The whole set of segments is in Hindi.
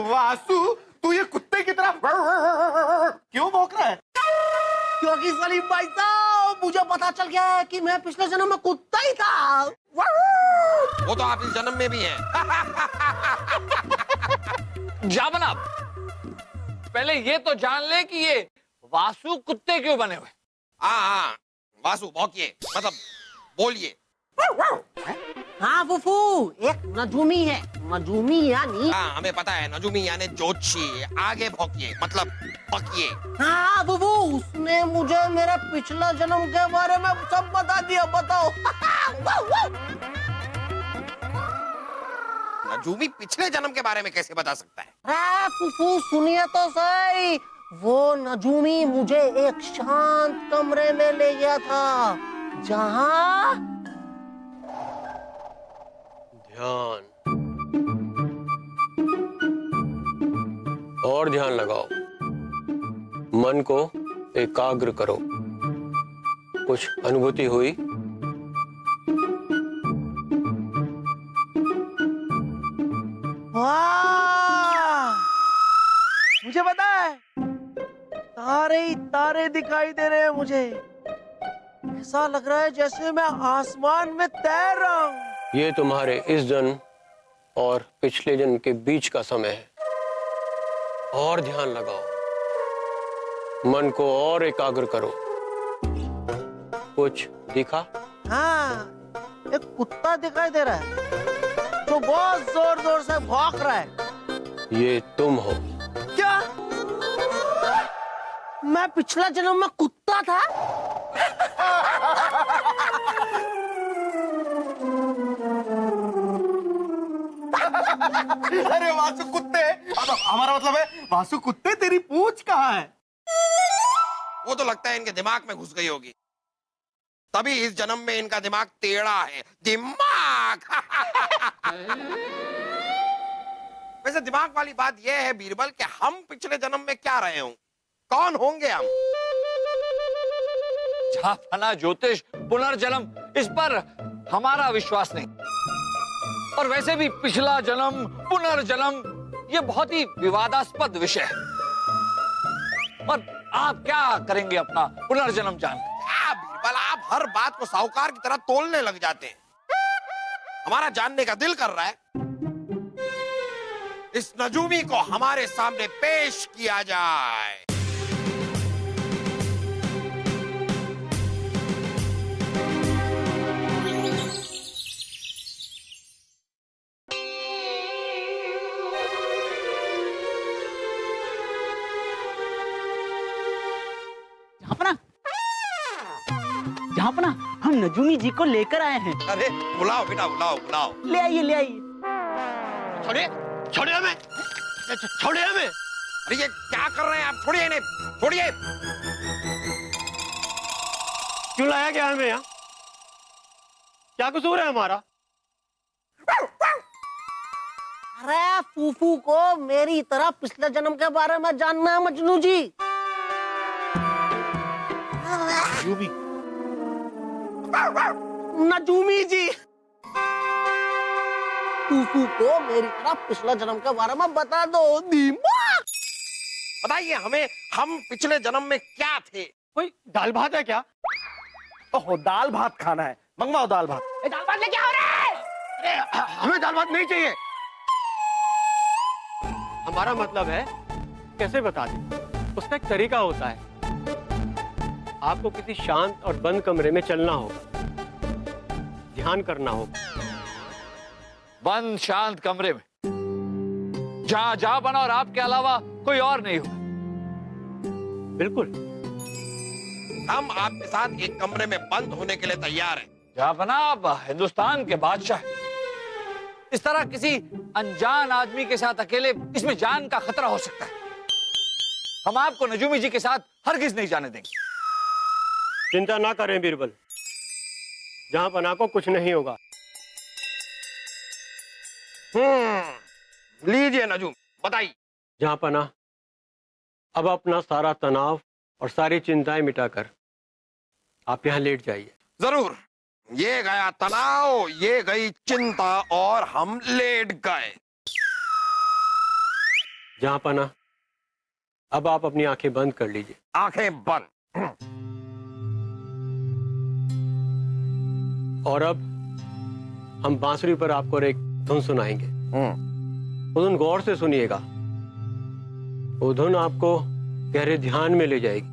वासु, तू ये कुत्ते की तरह क्यों भौंक रहा है? क्योंकि सलीम भाई साहब, मुझे पता चल गया है कि मैं पिछले जन्म में कुत्ता ही था। वो तो आप इस जन्म में भी हैं। जनाब, पहले ये तो जान ले कि ये वासु कुत्ते क्यों बने हुए। हाँ, वासु भौंकिए, मतलब बोलिए। हाँ फूफू, एक नजूमी है। नजूमी यानी? हाँ, हमें पता है, नजूमी यानी ज्योतिषी। आगे भौंकिए, मतलब भौंकिए। हाँ फूफू, उसने मुझे मेरे पिछला जन्म के बारे में सब बता दिया। बताओ। नजूमी पिछले जन्म के बारे में कैसे बता सकता है? हाँ फूफू, सुनिए तो सही। वो नजूमी मुझे एक शांत कमरे में ले गया था, जहाँ ध्यान और ध्यान लगाओ, मन को एकाग्र करो। कुछ अनुभूति हुई? वाह, मुझे पता है, तारे ही तारे दिखाई दे रहे हैं मुझे। ऐसा लग रहा है जैसे मैं आसमान में तैर रहा हूँ। ये तुम्हारे इस जन्म और पिछले जन्म के बीच का समय है। और ध्यान लगाओ, मन को और एकाग्र करो। कुछ दिखा? हाँ, एक कुत्ता दिखाई दे रहा है जो बहुत जोर जोर से भौंक रहा है। ये तुम हो। क्या मैं पिछला जन्म में कुत्ता था? अरे वासु कुत्ते, अब हमारा मतलब है वासु कुत्ते, तेरी पूंछ कहाँ है? वो तो लगता है इनके दिमाग में घुस गई होगी, तभी इस जन्म में इनका दिमाग टेढ़ा है। दिमाग। वैसे दिमाग वाली बात यह है बीरबल कि हम पिछले जन्म में क्या रहे हों, कौन होंगे हम? जापाना ज्योतिष पुनर्जन्म, इस पर हमारा विश्वास नहीं। और वैसे भी पिछला जन्म पुनर्जन्म ये बहुत ही विवादास्पद विषय है। और आप क्या करेंगे अपना पुनर्जन्म जान? क्या बीरबल, आप हर बात को साहूकार की तरह तोलने लग जाते हैं। हमारा जानने का दिल कर रहा है, इस नजूमी को हमारे सामने पेश किया जाए। जहाँपना, हम नजूमी जी को लेकर आए हैं। अरे बुलाओ बेटा, बुलाओ बुलाओ। ले आइए, ले आइए। छोड़िए, छोड़िए हमें, छोड़िए हमें। अरे ये क्या कर रहे हैं आप? छोड़िए इन्हें, छोड़िए। क्यों लाया गया हमें यहाँ? क्या कसूर है हमारा? अरे फूफू को मेरी तरह पिछले जन्म के बारे में जानना है मजनू जी। नजूमी जी, फूफू को मेरी तरह पिछले जन्म के बारे में बता दो। दिमाग बताइए हमें, हम पिछले जन्म में क्या थे? कोई दाल भात है क्या? ओहो, दाल भात खाना है, मंगवाओ दाल भात। दाल भात लेके आओ रे। अरे हमें दाल भात नहीं चाहिए। हमारा मतलब है कैसे बता दें, उसका एक तरीका होता है। आपको किसी शांत और बंद कमरे में चलना होगा, ध्यान करना होगा। बंद शांत कमरे में जहां जहां बना और आपके अलावा कोई और नहीं हो। बिल्कुल। हम आपके साथ एक कमरे में बंद होने के लिए तैयार हैं। जहांपना आप हिंदुस्तान के बादशाह हैं। इस तरह किसी अनजान आदमी के साथ अकेले, इसमें जान का खतरा हो सकता है। हम आपको नजूमी जी के साथ हरगिज नहीं जाने देंगे। चिंता ना करें बीरबल, जहांपना को कुछ नहीं होगा। लीजिए नजूम, बताइए। जहांपना, अब अपना सारा तनाव और सारी चिंताएं मिटाकर आप यहाँ लेट जाइए। जरूर। ये गया तनाव, ये गई चिंता और हम लेट गए। जहांपना, अब आप अपनी आंखें बंद कर लीजिए। आंखें बंद। और अब हम बांसुरी पर आपको एक धुन सुनाएंगे। वो धुन गौर से सुनिएगा। वो धुन आपको गहरे ध्यान में ले जाएगी।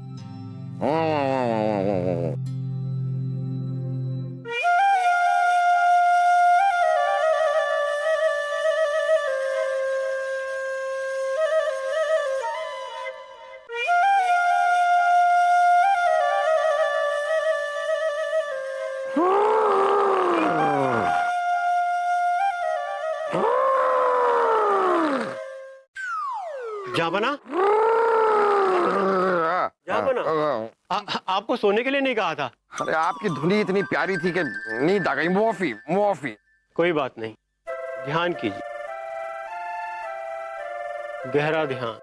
जहांपना, आपको सोने के लिए नहीं कहा था। अरे आपकी धुनी इतनी प्यारी थी कि नींद आ गई। मुआफी मुआफी। कोई बात नहीं, ध्यान कीजिए, गहरा ध्यान।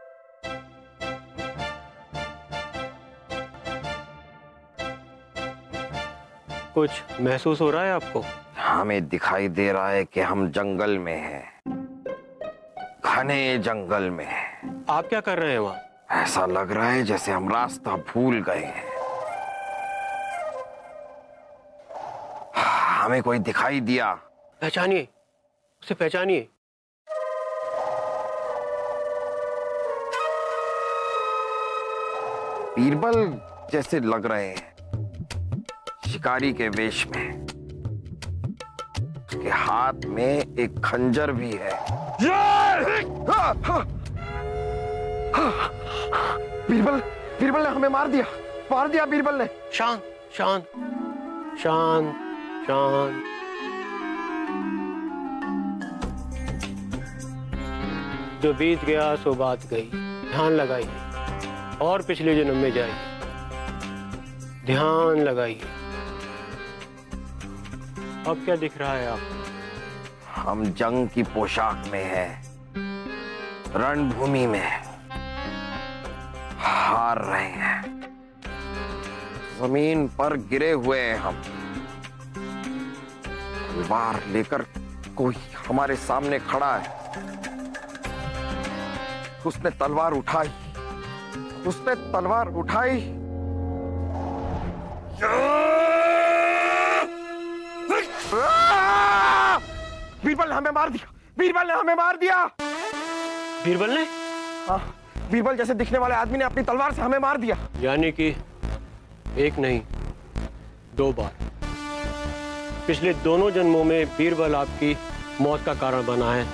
कुछ महसूस हो रहा है आपको? हमें दिखाई दे रहा है कि हम जंगल में हैं, घने जंगल में हैं। आप क्या कर रहे हैं वहां? ऐसा लग रहा है जैसे हम रास्ता भूल गए हैं। हमें कोई दिखाई दिया। पहचानिए, उसे पहचानिए। बीरबल जैसे लग रहे हैं, शिकारी के वेश में। उसके हाथ में एक खंजर भी है। बीरबल, बीरबल ने हमें मार दिया बीरबल ने। शांत शांत शांत शांत। जो बीत गया सो बात गई। ध्यान लगाइए और पिछले जन्म में जाइए। ध्यान लगाइए। अब क्या दिख रहा है आपको? हम जंग की पोशाक में हैं, रणभूमि में हार रहे हैं। जमीन पर गिरे हुए हैं हम। तलवार लेकर कोई हमारे सामने खड़ा है। उसने तलवार उठाई। बीरबल ने हमें मार दिया। बीरबल ने? हाँ, बीरबल जैसे दिखने वाले आदमी ने अपनी तलवार से हमें मार दिया। यानी कि एक नहीं, 2 बार। पिछले दोनों जन्मों में बीरबल आपकी मौत का कारण बना है।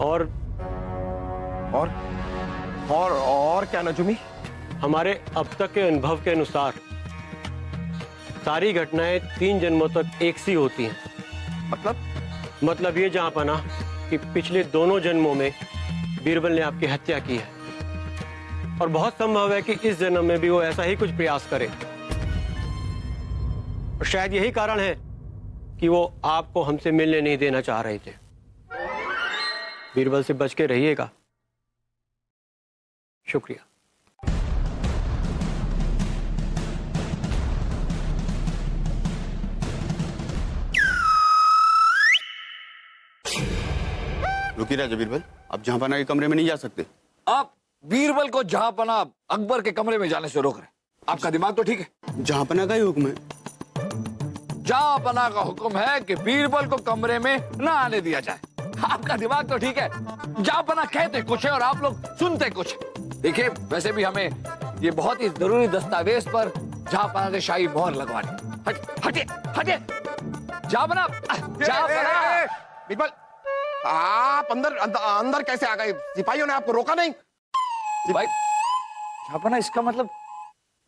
और क्या नजुमी? हमारे अब तक के अनुभव के अनुसार सारी घटनाएं 3 जन्मों तक एक सी होती हैं। मतलब ये जहांपना कि पिछले दोनों जन्मों में बीरबल ने आपकी हत्या की है और बहुत संभव है कि इस जन्म में भी वो ऐसा ही कुछ प्रयास करे। और शायद यही कारण है कि वो आपको हमसे मिलने नहीं देना चाह रहे थे। बीरबल से बच के रहिएगा। शुक्रिया। रुकिए राजा बीरबल, आप जहांपना के कमरे में नहीं जा सकते। आप बीरबल को जहांपना अकबर के कमरे में जाने से रोक रहे। आपका दिमाग तो ठीक है? जहांपना का ही हुक्म है। जहांपना का हुक्म है कि बीरबल को कमरे में न आने दिया जाए। आपका दिमाग तो ठीक है? जहांपना कहते कुछ है और आप लोग सुनते कुछ। देखिए, वैसे भी हमें ये बहुत ही जरूरी दस्तावेज पर जहांपना से शाही मोहर लगवानी। हटिए हटिए। जहांपना, बीरबल, आप अंदर कैसे आ गए? सिपाहियों ने आपको रोका नहीं? सिपाही? जहांपना, इसका मतलब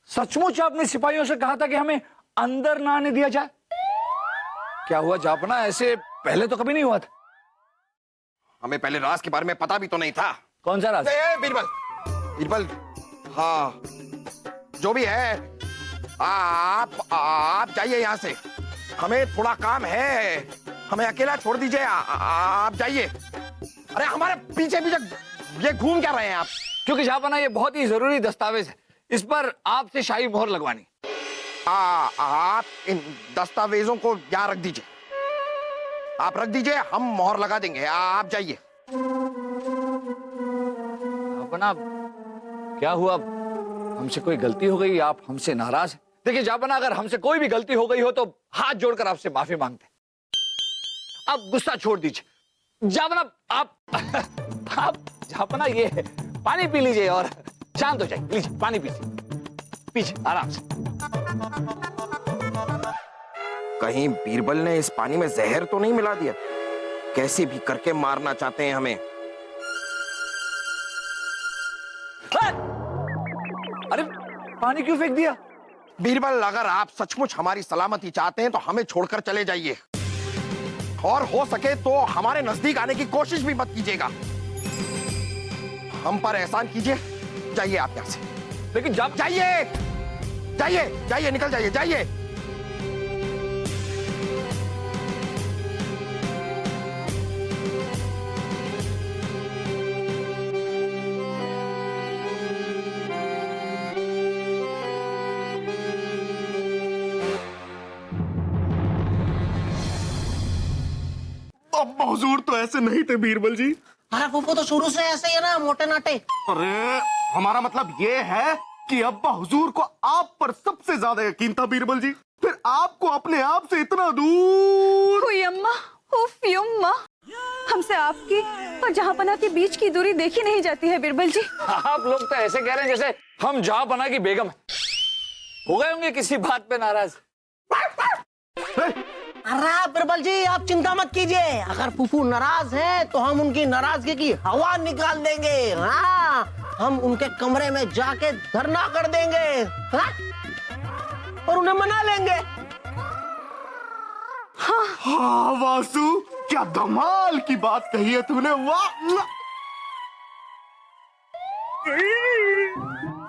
सचमुच आपने सिपाहियों से कहा था कि हमें अंदर ना आने दिया जाए? क्या हुआ जापना, ऐसे पहले तो कभी नहीं हुआ था। हमें पहले राज के बारे में पता भी तो नहीं था। कौन सा राज? बीरबल, बीरबल, हाँ जो भी है, आप जाइए यहाँ से, हमें थोड़ा काम है, हमें अकेला छोड़ दीजिए, आप जाइए। अरे हमारे पीछे पीछे ये घूम क्या रहे हैं आप? क्योंकि जापना ये बहुत ही जरूरी दस्तावेज है, इस पर आपसे शाही मोहर लगवानी। आप इन दस्तावेजों को यहाँ रख दीजिए, आप रख दीजिए, हम मोहर लगा देंगे, आप जाइए। जापना क्या हुआ, हमसे कोई गलती हो गई, आप हमसे नाराज हैं? देखिए जापना, अगर हमसे कोई भी गलती हो गई हो तो हाथ जोड़कर आपसे माफी मांगते हैं। आप गुस्सा छोड़ दीजिए। जापना आप जापना ये पानी पी लीजिए और शांत हो जाइए। लीजिए पानी पीजिए आराम से। कहीं बीरबल ने इस पानी में जहर तो नहीं मिला दिया? कैसे भी करके मारना चाहते हैं हमें। अरे पानी क्यों फेंक दिया? बीरबल, अगर आप सचमुच हमारी सलामती चाहते हैं तो हमें छोड़कर चले जाइए, और हो सके तो हमारे नजदीक आने की कोशिश भी मत कीजिएगा। हम पर एहसान कीजिए, जाइए आप यहां से। लेकिन जाइए जाइए जाइए, निकल जाइए, जाइए। अब्बा हुजूर तो ऐसे नहीं थे बीरबल जी। अरे फूफू तो शुरू से ऐसे ही है ना, मोटे नाटे। अरे हमारा मतलब ये है कि अब्बा हुजूर को आप पर सबसे ज्यादा यकीन था बीरबल जी, फिर आपको अपने आप से इतना दूर। हुई अम्मा, उफ यम्मा, हमसे आपकी और जहांपना के बीच की दूरी देखी नहीं जाती है बीरबल जी। आप लोग तो ऐसे कह रहे हैं जैसे हम जहांपना की बेगम हैं। हो गए होंगे किसी बात पे नाराज। अरे बिरबल जी आप चिंता मत कीजिए, अगर फूफू नाराज हैं तो हम उनकी नाराजगी की हवा निकाल देंगे। हाँ, हम उनके कमरे में जाके धरना कर देंगे, हाँ? और उन्हें मना लेंगे। हाँ वासु, क्या धमाल की बात कही है तूने, वाह।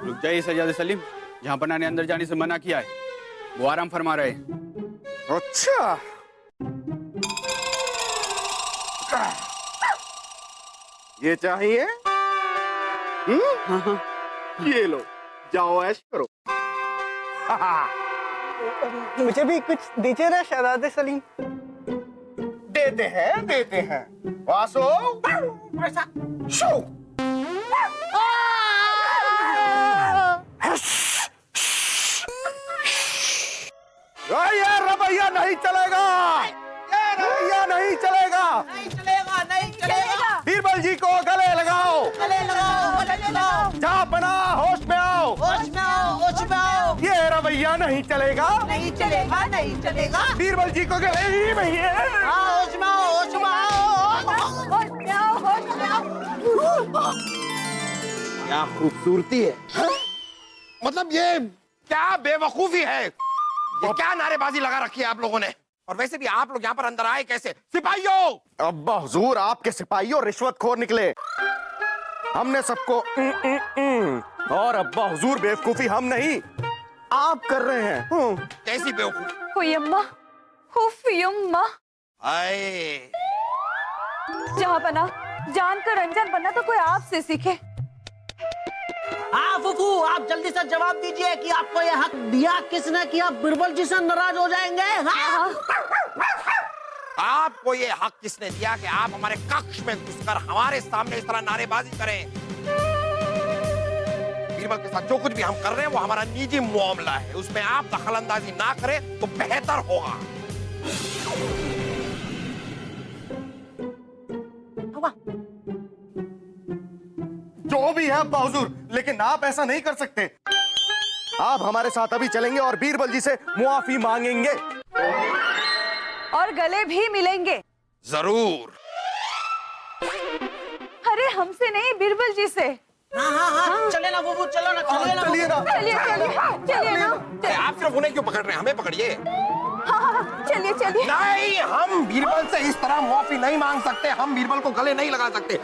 रुक जाइए सजाद सलीम, जहांपना ने अंदर जाने से मना किया है, वो आराम फरमा रहे हैं। अच्छा, ये चाहिए? ये लो, जाओ ऐश करो। मुझे भी कुछ दीजिए ना शहजादे सलीम। देते हैं वासु। शो। ये रवैया नहीं चलेगा, ये रवैया नहीं चलेगा। नहीं चलेगा, नहीं चलेगा। बीरबल जी को गले लगाओ, गले लगाओ, गले लगाओ। जापना होश में आओ, होश में आओ, होश में आओ। ये रवैया नहीं चलेगा, नहीं चलेगा, नहीं चलेगा। बीरबल जी को गले ही नहीं है। हाँ, होश में आओ, होश में आओ, होश में आओ, होश में आओ। क्या खूबसूरती है, मतलब ये क्या बेवकूफी है, ये क्या नारेबाजी लगा रखी है आप लोगों ने। और वैसे भी आप लोग यहाँ पर अंदर आए कैसे? सिपाहियों! अब्बा हुजूर आपके सिपाहियों रिश्वतखोर निकले, हमने सबको और अब्बा हुजूर बेवकूफी हम नहीं आप कर रहे हैं। कैसी बेवकूफी? हुई अम्मा, उफ यम्मा, आए जहांपना जानकर अनजान बनना तो कोई आपसे सीखे। हाँ फूफू, आप जल्दी से जवाब दीजिए कि आपको ये हक दिया किसने कि आप बीरबल जी से नाराज हो जाएंगे? हाँ? आपको ये हक किसने दिया कि आप हमारे कक्ष में घुसकर हमारे सामने इस तरह नारेबाजी करें? बीरबल के साथ जो कुछ भी हम कर रहे हैं वो हमारा निजी मामला है, उसमें आप दखलंदाजी ना करें तो बेहतर होगा। जो भी है अब्बा हुजूर, लेकिन आप ऐसा नहीं कर सकते। आप हमारे साथ अभी चलेंगे और बीरबल जी से मुआफी मांगेंगे और गले भी मिलेंगे। जरूर। अरे हमसे नहीं, बीरबल जी से। हाँ, चले ना बुबू, चलो ना, चलिए ना। चलिए ना। चलिए चलिए चलिए ना। अरे आप सिर्फ उन्हें क्यों पकड़ रहे हैं, हमें पकड़िए। हाँ, चलिए चलिए। नहीं, हम बीरबल से इस तरह माफी नहीं मांग सकते, हम बीरबल को गले नहीं लगा सकते।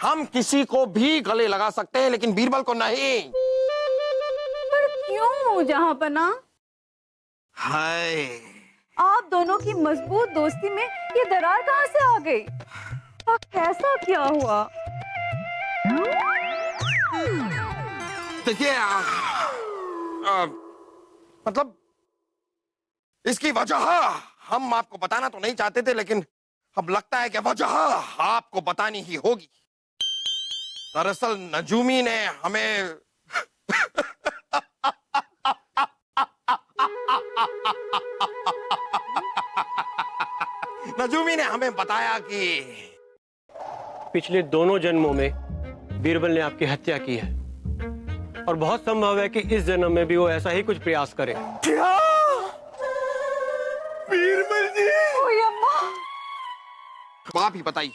हम किसी को भी गले लगा सकते हैं लेकिन बीरबल को नहीं। पर क्यों जहाँपना? हाय, आप दोनों की मजबूत दोस्ती में ये दरार कहाँ से आ गई? और कैसा क्या हुआ? देखिए मतलब इसकी वजह हम आपको बताना तो नहीं चाहते थे, लेकिन अब लगता है कि वजह आपको बतानी ही होगी। दरअसल नजूमी ने हमें नजूमी ने हमें बताया कि पिछले दोनों जन्मों में बीरबल ने आपकी हत्या की है और बहुत संभव है कि इस जन्म में भी वो ऐसा ही कुछ प्रयास करे। क्या? बीरबल जी! ओए अम्मा! आप ही बताइए,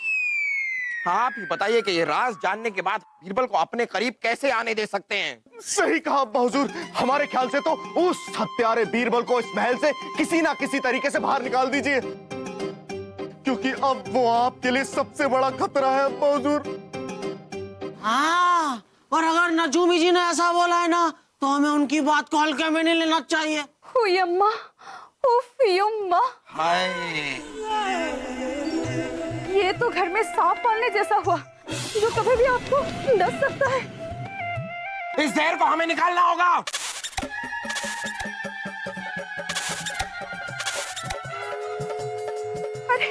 आप ही बताइए कि ये राज जानने के बाद बीरबल को अपने करीब कैसे आने दे सकते हैं? सही कहा अब्बा हुजूर। हमारे ख्याल से तो उस हत्यारे बीरबल को इस महल से किसी ना किसी तरीके से बाहर निकाल दीजिए, क्योंकि अब वो आपके लिए सबसे बड़ा खतरा है अब्बा हुजूर। हाँ, और अगर नजूमी जी ने ऐसा बोला है ना, तो हमें उनकी बात को हल्के में नहीं लेना चाहिए। ओए अम्मा! उफ यम्मा! हाय, ये तो घर में सांप पालने जैसा हुआ, जो कभी भी आपको डस सकता है। इस जहर को हमें निकालना होगा। अरे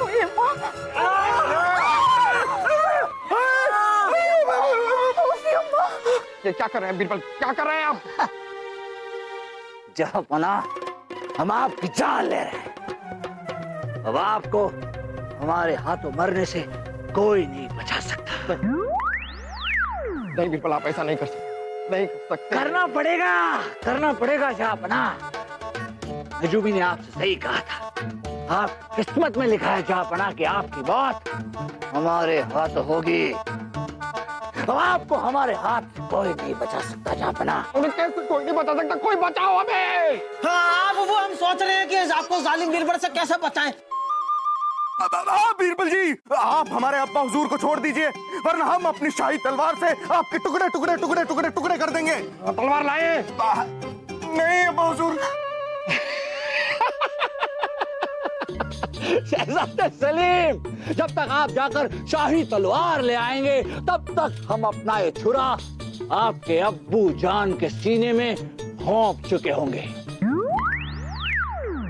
ओए अम्मा! उफ यम्मा! ये क्या कर रहे हैं बीरबल, क्या कर रहे हैं आप? जहाँपना, हम आपकी जान ले रहे हैं। अब आपको हमारे हाथों मरने से कोई नहीं बचा सकता। नहीं बीरबल, आप ऐसा नहीं कर सकते, नहीं कर सकते। करना पड़ेगा जहाँपना। नजूमी ने आपसे सही कहा था, आप किस्मत में लिखा है जहाँपना कि आपकी बात हमारे हाथ होगी। अब आपको हमारे हाथ से कोई नहीं बचा सकता जहाँपना। उन्हें कैसे कोई नहीं बचा सकता, कोई बचाओ हमें। हाँ बुबू, हम सोच रहे हैं कि आपको जालिम बीरबल से कैसे बचाएं। बीरबल जी, आप हमारे अब्बा हुजूर को छोड़ दीजिए, वरना हम अपनी शाही तलवार से आपके टुकड़े टुकड़े टुकड़े टुकड़े टुकड़े कर देंगे। तलवार लाए? नहीं अब्बा हुजूर। शहजादे सलीम, जब तक आप जाकर शाही तलवार ले आएंगे, तब तक हम अपना ये छुरा आपके अब्बू जान के सीने में भोंक चुके होंगे।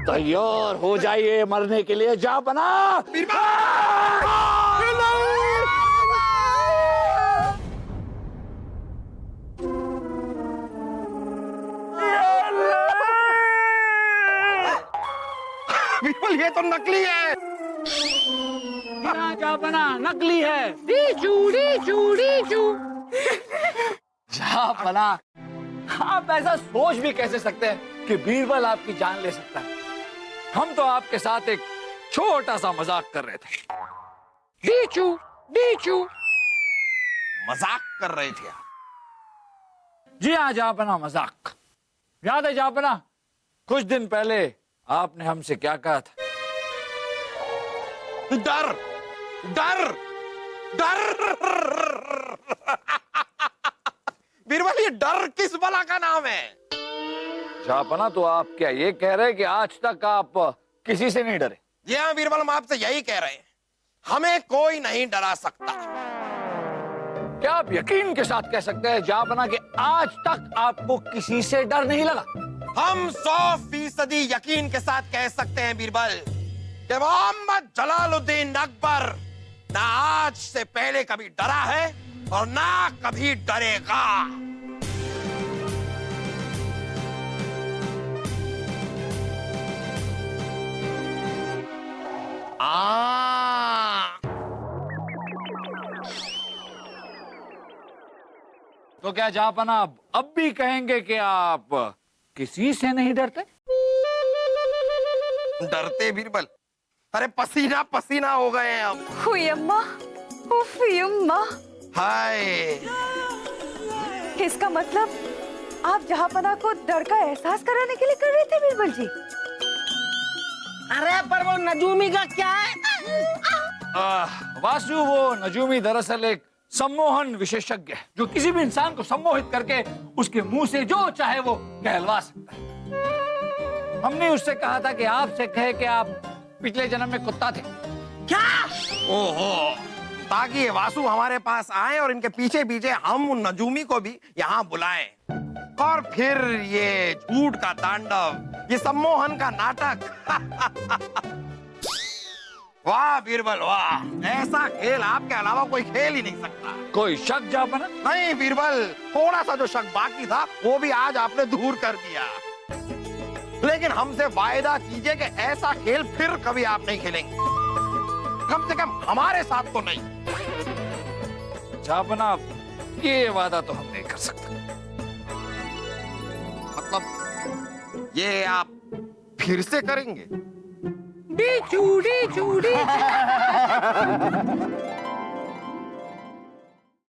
तैयार हो जाइए मरने के लिए जहाँपना। बीरबल, ये तो नकली है। जहाँपना नकली है। जहाँपना, आप ऐसा सोच भी कैसे सकते हैं कि बीरबल आपकी जान ले सकता है? हम तो आपके साथ एक छोटा सा मजाक कर रहे थे। डीचू। मजाक कर रहे थे आप? जी हाँ जहाँपना, मजाक। याद है जहाँपना, कुछ दिन पहले आपने हमसे क्या कहा था? डर, डर, डर। बीरबल, ये डर किस बला का नाम है? जहाँपना, तो आप क्या ये कह रहे हैं कि आज तक आप किसी से नहीं डरे? जी हाँ बीरबल, हम आपसे यही कह रहे हैं, हमें कोई नहीं डरा सकता। क्या आप यकीन के साथ कह सकते हैं जहाँपना कि आज तक आपको किसी से डर नहीं लगा? हम 100% यकीन के साथ कह सकते हैं बीरबल कि मोहम्मद जलालुद्दीन अकबर ना आज से पहले कभी डरा है और ना कभी डरेगा। तो क्या जहाँपना अब भी कहेंगे कि आप किसी से नहीं डरते? डरते बीरबल? अरे पसीना पसीना हो गए हैं हम। हुई अम्मा! उफ यम्मा! हाय इसका मतलब आप जहांपना को डर का एहसास कराने के लिए कर रहे थे बिरबल जी? अरे पर वो नजूमी का क्या है? वासु, वो नजूमी दरअसल एक सम्मोहन विशेषज्ञ है जो किसी भी इंसान को सम्मोहित करके उसके मुंह से जो चाहे वो कहलवा सकता है। हमने उससे कहा था कि आपसे कहे कि आप पिछले जन्म में कुत्ता थे। क्या? ओहो, ताकि ये वासु हमारे पास आए और इनके पीछे पीछे हम उन नजूमी को भी यहाँ बुलाएं और फिर ये झूठ का तांडव, ये सम्मोहन का नाटक। वाह बीरबल वाह, ऐसा खेल आपके अलावा कोई खेल ही नहीं सकता। कोई शक जहांपना? नहीं बीरबल, थोड़ा सा जो शक बाकी था वो भी आज आपने दूर कर दिया। लेकिन हमसे वायदा कीजिए कि ऐसा खेल फिर कभी आप नहीं खेलेंगे, कम से कम हमारे साथ तो नहीं। जहांपना, ये वादा तो हम नहीं कर सकते। मतलब ये आप फिर से करेंगे? डी चूड़ी चूड़ी